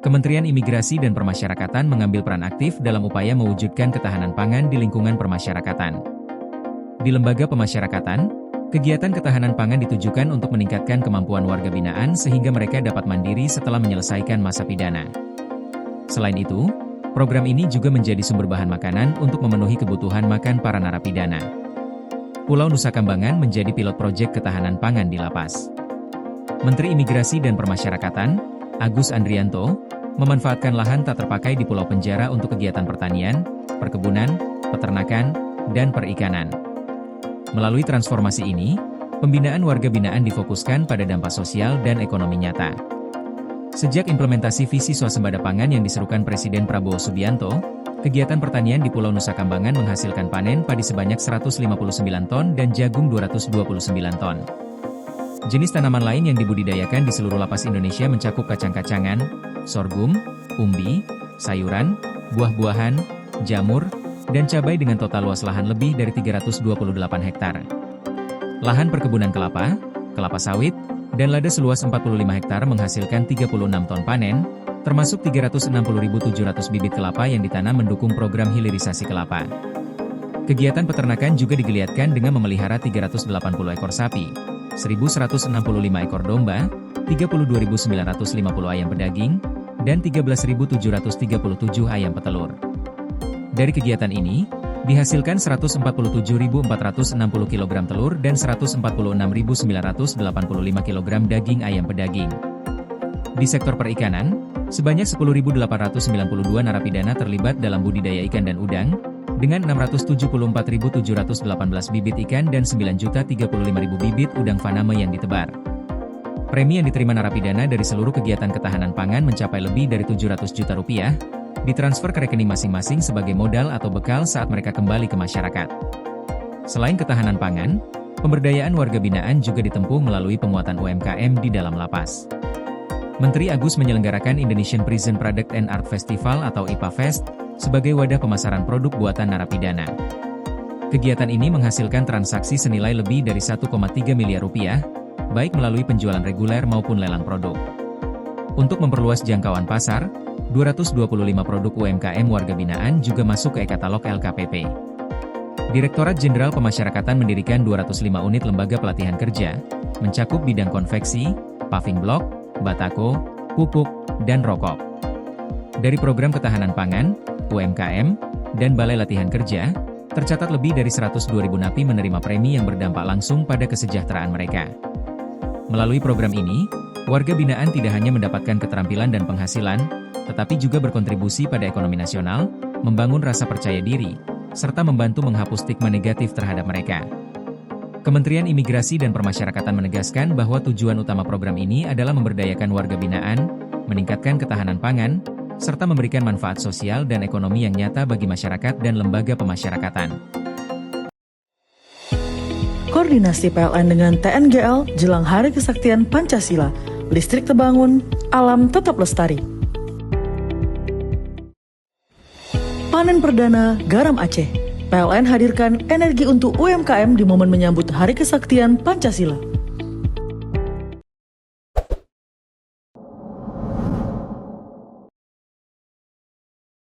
Kementerian Imigrasi dan Permasyarakatan mengambil peran aktif dalam upaya mewujudkan ketahanan pangan di lingkungan permasyarakatan. Di lembaga pemasyarakatan, kegiatan ketahanan pangan ditujukan untuk meningkatkan kemampuan warga binaan sehingga mereka dapat mandiri setelah menyelesaikan masa pidana. Selain itu, program ini juga menjadi sumber bahan makanan untuk memenuhi kebutuhan makan para narapidana. Pulau Nusa Kambangan menjadi pilot proyek ketahanan pangan di lapas. Menteri Imigrasi dan Permasyarakatan, Agus Andrianto, memanfaatkan lahan tak terpakai di pulau penjara untuk kegiatan pertanian, perkebunan, peternakan, dan perikanan. Melalui transformasi ini, pembinaan warga binaan difokuskan pada dampak sosial dan ekonomi nyata. Sejak implementasi visi swasembada pangan yang diserukan Presiden Prabowo Subianto, kegiatan pertanian di Pulau Nusa Kambangan menghasilkan panen padi sebanyak 159 ton dan jagung 229 ton. Jenis tanaman lain yang dibudidayakan di seluruh lapas Indonesia mencakup kacang-kacangan, sorghum, umbi, sayuran, buah-buahan, jamur, dan cabai dengan total luas lahan lebih dari 328 hektar. Lahan perkebunan kelapa, kelapa sawit, dan lada seluas 45 hektar menghasilkan 36 ton panen, termasuk 360.700 bibit kelapa yang ditanam mendukung program hilirisasi kelapa. Kegiatan peternakan juga digeliatkan dengan memelihara 380 ekor sapi, 1.165 ekor domba, 32.950 ayam pedaging, dan 13.737 ayam petelur. Dari kegiatan ini, dihasilkan 147.460 kg telur dan 146.985 kg daging ayam pedaging. Di sektor perikanan, sebanyak 10.892 narapidana terlibat dalam budidaya ikan dan udang, dengan 674.718 bibit ikan dan 9.035.000 bibit udang faname yang ditebar. Premi yang diterima narapidana dari seluruh kegiatan ketahanan pangan mencapai lebih dari 700 juta rupiah, ditransfer ke rekening masing-masing sebagai modal atau bekal saat mereka kembali ke masyarakat. Selain ketahanan pangan, pemberdayaan warga binaan juga ditempuh melalui penguatan UMKM di dalam lapas. Menteri Agus menyelenggarakan Indonesian Prison Product and Art Festival atau IPA Fest sebagai wadah pemasaran produk buatan narapidana. Kegiatan ini menghasilkan transaksi senilai lebih dari 1,3 miliar rupiah, baik melalui penjualan reguler maupun lelang produk. Untuk memperluas jangkauan pasar, 225 produk UMKM warga binaan juga masuk ke e-katalog LKPP. Direktorat Jenderal Pemasyarakatan mendirikan 205 unit lembaga pelatihan kerja, mencakup bidang konveksi, paving block, batako, pupuk, dan rokok. Dari program ketahanan pangan, UMKM, dan Balai Latihan Kerja, tercatat lebih dari 102.000 napi menerima premi yang berdampak langsung pada kesejahteraan mereka. Melalui program ini, warga binaan tidak hanya mendapatkan keterampilan dan penghasilan, tetapi juga berkontribusi pada ekonomi nasional, membangun rasa percaya diri, serta membantu menghapus stigma negatif terhadap mereka. Kementerian Imigrasi dan Permasyarakatan menegaskan bahwa tujuan utama program ini adalah memberdayakan warga binaan, meningkatkan ketahanan pangan, serta memberikan manfaat sosial dan ekonomi yang nyata bagi masyarakat dan lembaga pemasyarakatan. Koordinasi PLN dengan TNGL jelang Hari Kesaktian Pancasila, listrik terbangun, alam tetap lestari. Panen perdana garam Aceh. PLN hadirkan energi untuk UMKM di momen menyambut Hari Kesaktian Pancasila.